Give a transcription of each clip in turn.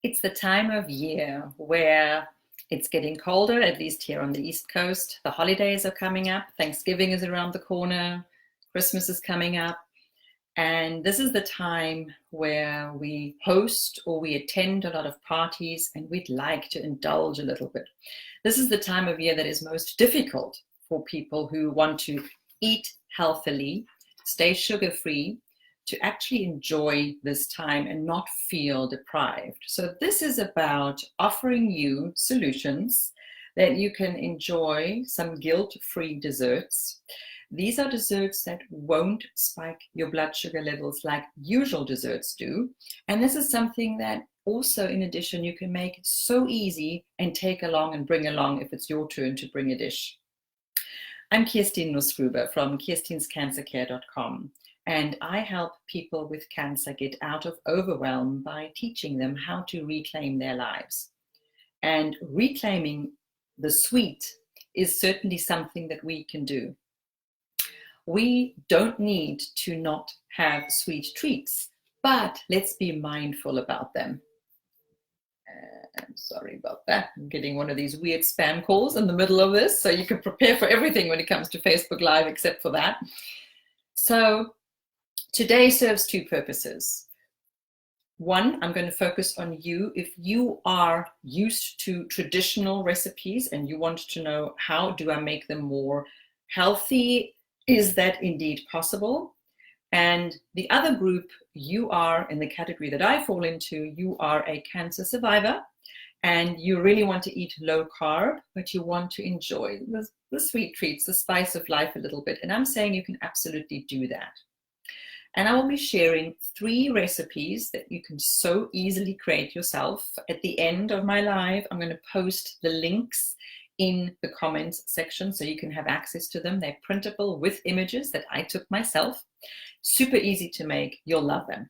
It's the time of year where it's getting colder, at least here on the East Coast. The holidays are coming up. Thanksgiving is around the corner. Christmas is coming up. And this is the time where we host or we attend a lot of parties and we'd like to indulge a little bit. This is the time of year that is most difficult for people who want to eat healthily, stay sugar-free, to actually enjoy this time and not feel deprived. So this is about offering you solutions that you can enjoy some guilt-free desserts. These are desserts that won't spike your blood sugar levels like usual desserts do. And this is something that also, in addition, you can make so easy and take along and bring along if it's your turn to bring a dish. I'm Kirstin Nussgruber from Kirstin'sCancerCare.com. And I help people with cancer get out of overwhelm by teaching them how to reclaim their lives. And reclaiming the sweet is certainly something that we can do. We don't need to not have sweet treats, but let's be mindful about them. I'm sorry about that. I'm getting one of these weird spam calls in the middle of this, so you can prepare for everything when it comes to Facebook Live except for that. So today serves two purposes. One, I'm going to focus on you. If you are used to traditional recipes and you want to know how do I make them more healthy, is that indeed possible? And the other group, you are in the category that I fall into, you are a cancer survivor and you really want to eat low carb, but you want to enjoy the sweet treats, the spice of life a little bit. And I'm saying you can absolutely do that. And I will be sharing 3 recipes that you can so easily create yourself. At the end of my live, I'm going to post the links in the comments section so you can have access to them. They're printable with images that I took myself. Super easy to make. You'll love them.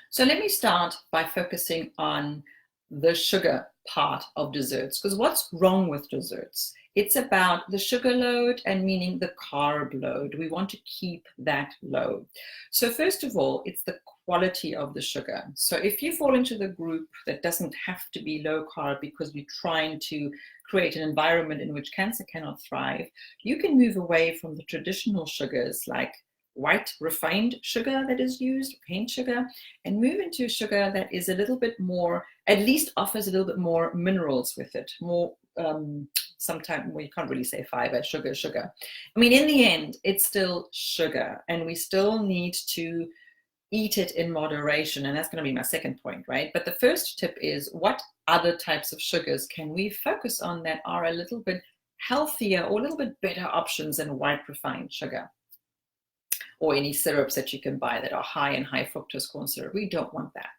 So let me start by focusing on the sugar part of desserts, because what's wrong with desserts? It's about the sugar load, and meaning the carb load. We want to keep that low. So first of all, it's the quality of the sugar. So if you fall into the group that doesn't have to be low carb because we're trying to create an environment in which cancer cannot thrive, you can move away from the traditional sugars like white refined sugar that is used, cane sugar, and move into sugar that is a little bit more, at least offers a little bit more minerals with it, more sometimes, well, you can't really say fiber, sugar. I mean, in the end, it's still sugar, and we still need to eat it in moderation. And that's going to be my second point, right? But the first tip is, what other types of sugars can we focus on that are a little bit healthier or a little bit better options than white refined sugar? Or any syrups that you can buy that are high in high fructose corn syrup. We don't want that.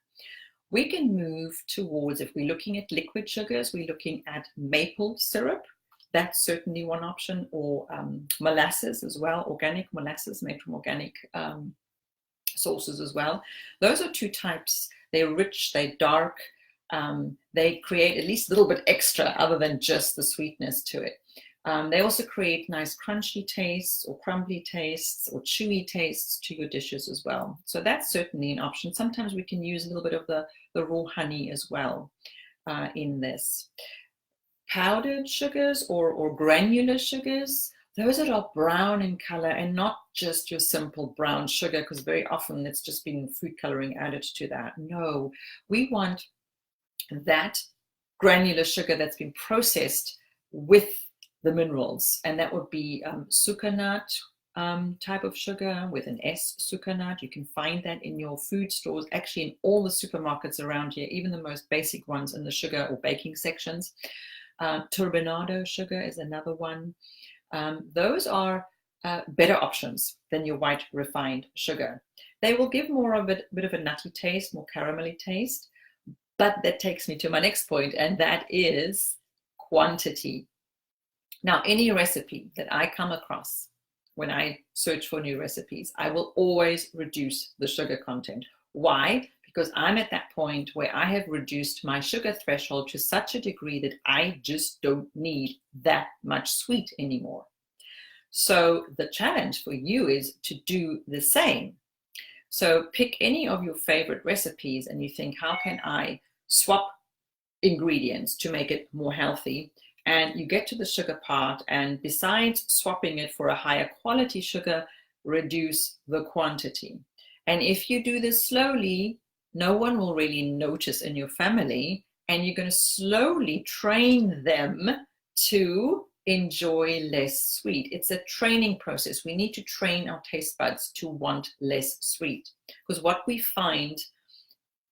We can move towards, if we're looking at liquid sugars, we're looking at maple syrup. That's certainly one option, or molasses as well, organic molasses made from organic sources as well. Those are 2 types. They're rich, they're dark, they create at least a little bit extra other than just the sweetness to it. They also create nice crunchy tastes or crumbly tastes or chewy tastes to your dishes as well. So that's certainly an option. Sometimes we can use a little bit of the raw honey as well in this. Powdered sugars or granular sugars, those that are brown in color, and not just your simple brown sugar, because very often it's just been food coloring added to that. No, we want that granular sugar that's been processed with the minerals, and that would be sucanat type of sugar with an S, sucanat. You can find that in your food stores, actually in all the supermarkets around here, even the most basic ones in the sugar or baking sections. Turbinado sugar is another one. Those are better options than your white refined sugar. They will give more of a bit of a nutty taste, more caramelly taste, but that takes me to my next point, and that is quantity. Now, any recipe that I come across when I search for new recipes, I will always reduce the sugar content. Why? Because I'm at that point where I have reduced my sugar threshold to such a degree that I just don't need that much sweet anymore. So the challenge for you is to do the same. So pick any of your favorite recipes and you think, how can I swap ingredients to make it more healthy, and you get to the sugar part, and besides swapping it for a higher quality sugar, reduce the quantity. And if you do this slowly, no one will really notice in your family, and you're going to slowly train them to enjoy less sweet. It's a training process. We need to train our taste buds to want less sweet, because what we find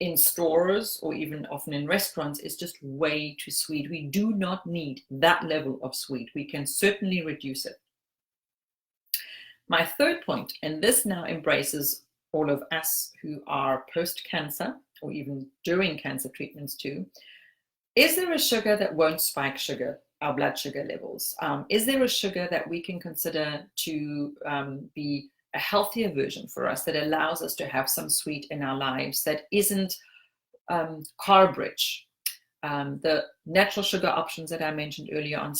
in stores or even often in restaurants is just way too sweet. We do not need that level of sweet. We can certainly reduce it. My third point, and this now embraces all of us who are post-cancer or even during cancer treatments too, is there a sugar that won't spike our blood sugar levels? Is there a sugar that we can consider to be a healthier version for us, that allows us to have some sweet in our lives, that isn't carb rich? The natural sugar options that I mentioned earlier on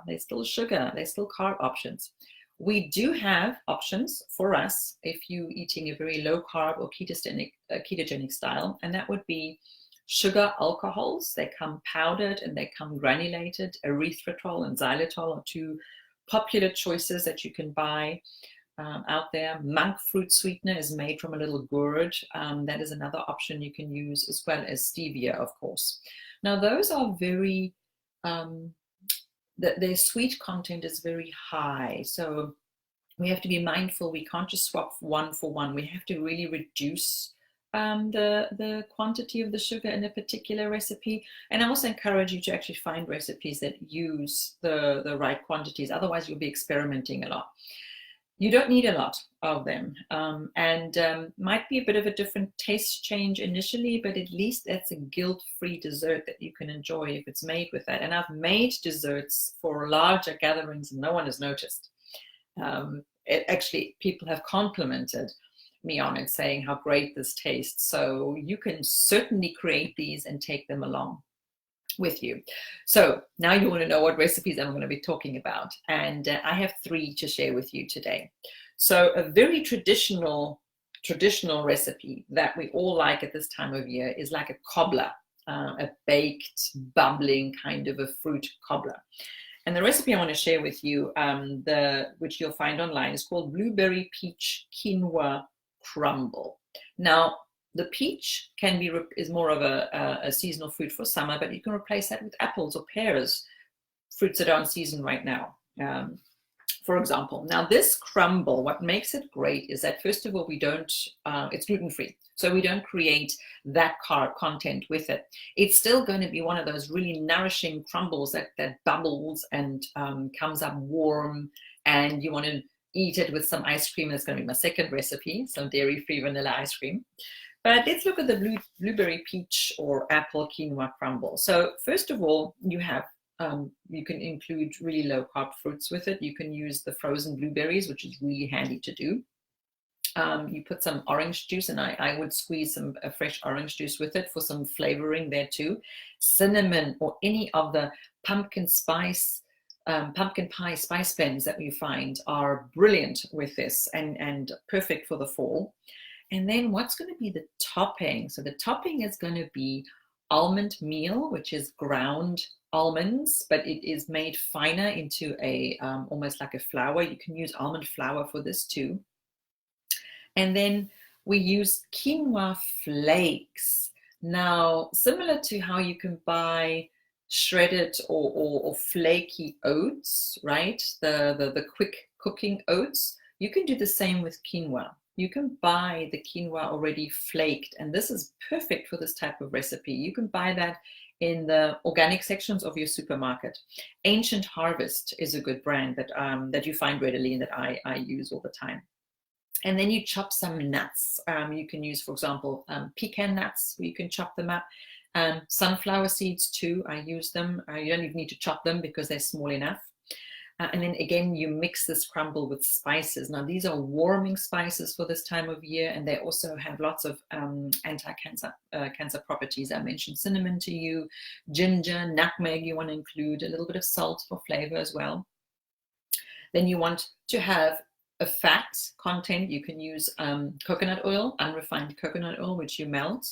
they're still sugar, they're still carb options. We do have options for us if you're eating a very low carb or ketogenic style, and that would be sugar alcohols. They come powdered and they come granulated. Erythritol and xylitol are two popular choices that you can buy out there. Monk fruit sweetener is made from a little gourd. That is another option you can use, as well as stevia, of course. Now, those are very, their sweet content is very high. So we have to be mindful. We can't just swap one for one. We have to really reduce the quantity of the sugar in a particular recipe. And I also encourage you to actually find recipes that use the right quantities. Otherwise, you'll be experimenting a lot. You don't need a lot of them, and might be a bit of a different taste change initially, but at least that's a guilt-free dessert that you can enjoy if it's made with that. And I've made desserts for larger gatherings and no one has noticed. Actually, people have complimented me on it, saying how great this tastes. So you can certainly create these and take them along with you. So now you want to know what recipes I'm going to be talking about, and I have 3 to share with you today. So a very traditional recipe that we all like at this time of year is like a cobbler, a baked, bubbling kind of a fruit cobbler. And the recipe I want to share with you, which you'll find online, is called blueberry peach quinoa crumble. Now, the peach is more of a seasonal fruit for summer, but you can replace that with apples or pears, fruits that are in season right now, for example. Now, this crumble, what makes it great is that, first of all, it's gluten-free, so we don't create that carb content with it. It's still going to be one of those really nourishing crumbles that bubbles and comes up warm, and you want to eat it with some ice cream. That's going to be my second recipe, some dairy-free vanilla ice cream. But let's look at the blueberry peach or apple quinoa crumble. So first of all, you can include really low carb fruits with it. You can use the frozen blueberries, which is really handy to do. You put some orange juice, and I would squeeze some fresh orange juice with it for some flavoring there too. Cinnamon or any of the pumpkin pie spice blends that we find are brilliant with this and perfect for the fall. And then what's going to be the topping? So the topping is going to be almond meal, which is ground almonds, but it is made finer into a almost like a flour. You can use almond flour for this too. And then we use quinoa flakes. Now, similar to how you can buy shredded or flaky oats, right? The quick cooking oats, you can do the same with quinoa. You can buy the quinoa already flaked, and this is perfect for this type of recipe. You can buy that in the organic sections of your supermarket. Ancient Harvest is a good brand that you find readily and that I use all the time. And then you chop some nuts. You can use, for example, pecan nuts. You can chop them up. Sunflower seeds too, I use them. You don't even need to chop them because they're small enough. And then again, you mix this crumble with spices. Now, these are warming spices for this time of year, and they also have lots of anti-cancer cancer properties. I mentioned cinnamon to you, ginger, nutmeg you want to include, a little bit of salt for flavor as well. Then you want to have a fat content. You can use coconut oil, unrefined coconut oil, which you melt.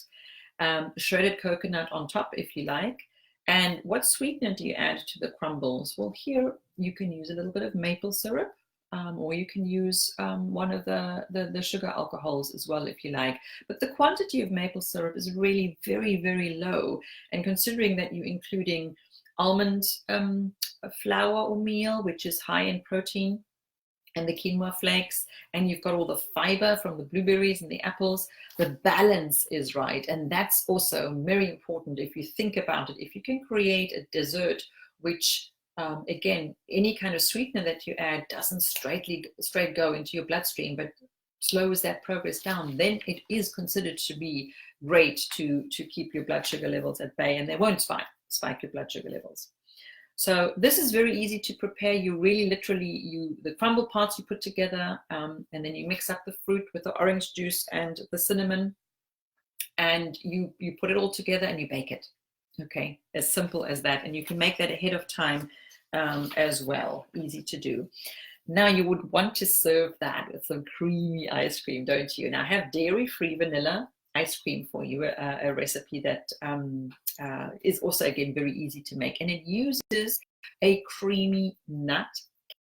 shredded coconut on top if you like. And what sweetener do you add to the crumbles? Well, here you can use a little bit of maple syrup, or you can use one of the sugar alcohols as well if you like. But the quantity of maple syrup is really very, very low. And considering that you're including almond flour or meal, which is high in protein, and the quinoa flakes, and you've got all the fiber from the blueberries and the apples, the balance is right. And that's also very important if you think about it. If you can create a dessert which, again, any kind of sweetener that you add doesn't straight go into your bloodstream, but slows that progress down, then it is considered to be great to keep your blood sugar levels at bay, and they won't spike your blood sugar levels. So this is very easy to prepare. You really literally, the crumble parts you put together, and then you mix up the fruit with the orange juice and the cinnamon, and you put it all together and you bake it. Okay, as simple as that. And you can make that ahead of time as well. Easy to do. Now you would want to serve that with some creamy ice cream, don't you? Now I have dairy-free vanilla ice cream for you, a recipe that is also, again, very easy to make. And it uses a creamy nut,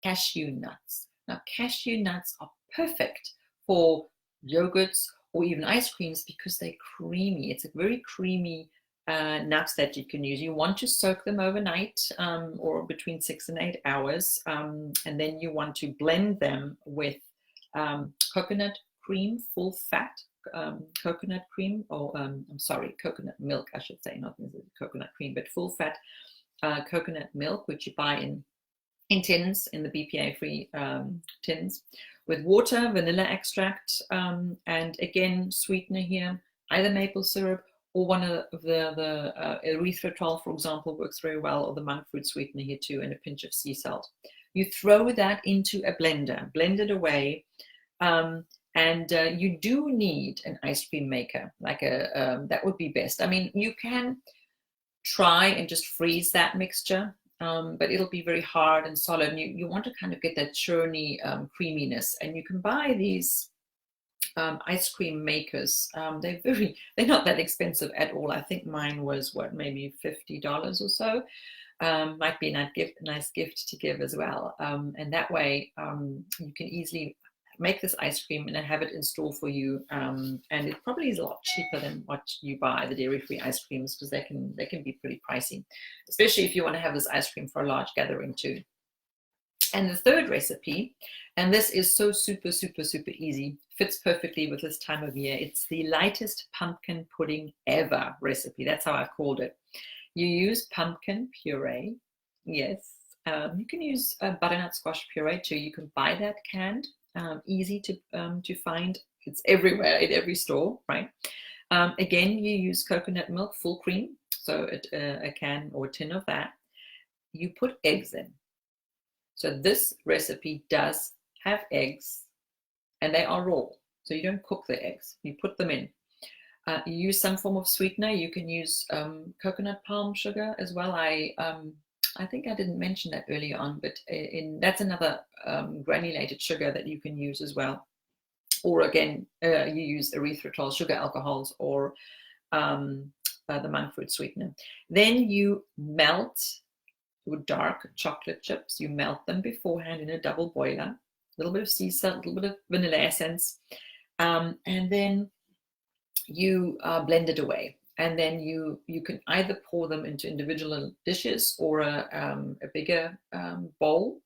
cashew nuts. Now, cashew nuts are perfect for yogurts or even ice creams because they're creamy. It's a very creamy nuts that you can use. You want to soak them overnight or between 6 and 8 hours. And then you want to blend them with coconut cream, full fat coconut cream, or coconut milk, I should say, not coconut cream, but full fat coconut milk, which you buy in tins, in the BPA-free tins, with water, vanilla extract, and again, sweetener here, either maple syrup or one of the erythritol, for example, works very well, or the monk fruit sweetener here too, and a pinch of sea salt. You throw that into a blender, blend it away, and you do need an ice cream maker, like that would be best. I mean, you can try and just freeze that mixture, but it'll be very hard and solid. And you want to kind of get that churny creaminess. And you can buy these ice cream makers. They're not that expensive at all. I think mine was maybe $50 or so. Might be a nice gift to give as well. And that way you can easily make this ice cream and have it in store for you, and it probably is a lot cheaper than what you buy, the dairy-free ice creams, because they can be pretty pricey, especially if you want to have this ice cream for a large gathering too. And the third recipe, and this is so super easy, fits perfectly with this time of year. It's the lightest pumpkin pudding ever recipe. That's how I've called it. You use pumpkin puree. Yes, you can use butternut squash puree too. You can buy that canned. Easy to find. It's everywhere in every store, right? Again, you use coconut milk, full cream, so a can or a tin of that. You put eggs in. So this recipe does have eggs, and they are raw, so you don't cook the eggs. You put them in. You use some form of sweetener. You can use coconut palm sugar as well. I think I didn't mention that earlier on, but that's another granulated sugar that you can use as well. Or again, you use erythritol, sugar alcohols, or the monk fruit sweetener. Then you melt your dark chocolate chips. You melt them beforehand in a double boiler. A little bit of sea salt, a little bit of vanilla essence, and then you blend it away. And then you can either pour them into individual dishes or a bigger bowl.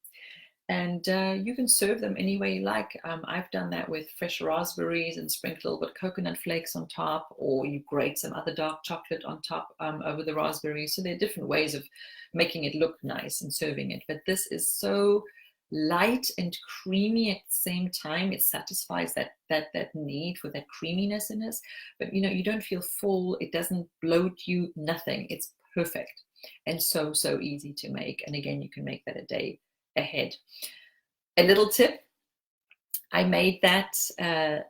And you can serve them any way you like. I've done that with fresh raspberries and sprinkled a little bit coconut flakes on top, or you grate some other dark chocolate on top over the raspberries. So there are different ways of making it look nice and serving it. But this is so light and creamy at the same time. It satisfies that need for that creaminess in it, but you don't feel full. It doesn't bloat you, nothing. It's perfect and so easy to make. And again, you can make that a day ahead. A little tip, I made that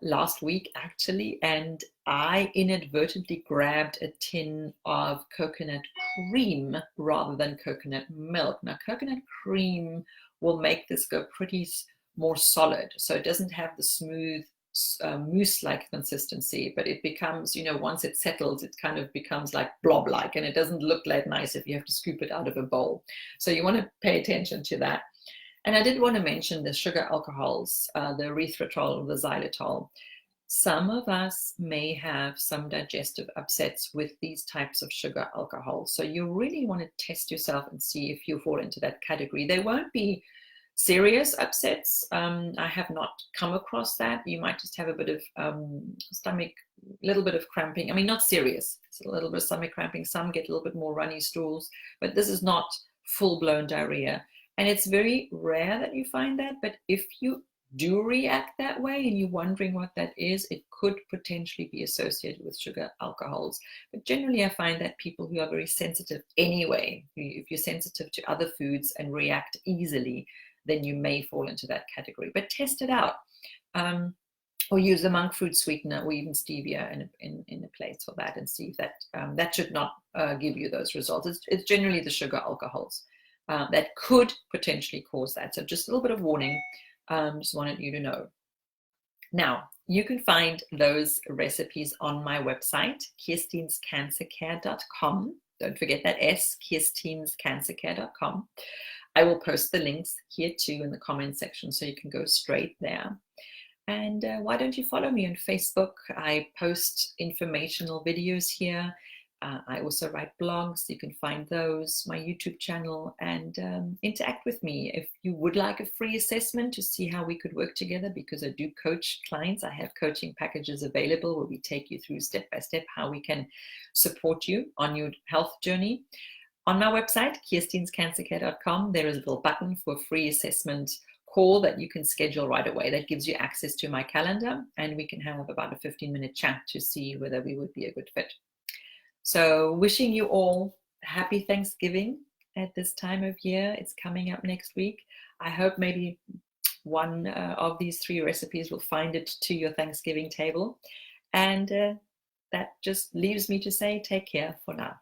last week actually, and I inadvertently grabbed a tin of coconut cream rather than coconut milk. Now, coconut cream will make this go pretty more solid, so it doesn't have the smooth mousse-like consistency, but it becomes, once it settles, it kind of becomes like blob-like, and it doesn't look that nice if you have to scoop it out of a bowl. So you want to pay attention to that. And I did want to mention the sugar alcohols, the erythritol, the xylitol. Some of us may have some digestive upsets with these types of sugar alcohols. So you really want to test yourself and see if you fall into that category. They won't be serious upsets. I have not come across that. You might just have a bit of stomach, a little bit of cramping. I mean, not serious. It's a little bit of stomach cramping. Some get a little bit more runny stools, but this is not full-blown diarrhea. And it's very rare that you find that, but if you do react that way and you're wondering what that is, it could potentially be associated with sugar alcohols. But generally, I find that people who are very sensitive anyway, if you're sensitive to other foods and react easily, then you may fall into that category. But test it out. Or use a monk fruit sweetener or even stevia in a place for that, and see if that should not give you those results. It's generally the sugar alcohols that could potentially cause that. So just a little bit of warning. Just wanted you to know. Now, you can find those recipes on my website, Kirstin'sCancerCare.com. Don't forget that S, Kirstin'sCancerCare.com. I will post the links here too in the comment section, so you can go straight there. And why don't you follow me on Facebook? I post informational videos here. I also write blogs. You can find those, my YouTube channel, and interact with me. If you would like a free assessment to see how we could work together, because I do coach clients, I have coaching packages available where we take you through step by step how we can support you on your health journey. On my website, Kirstin'sCancerCare.com, there is a little button for a free assessment call that you can schedule right away. That gives you access to my calendar, and we can have about a 15-minute chat to see whether we would be a good fit. So wishing you all happy Thanksgiving at this time of year. It's coming up next week. I hope maybe one of these 3 recipes will find it to your Thanksgiving table. And that just leaves me to say, take care for now.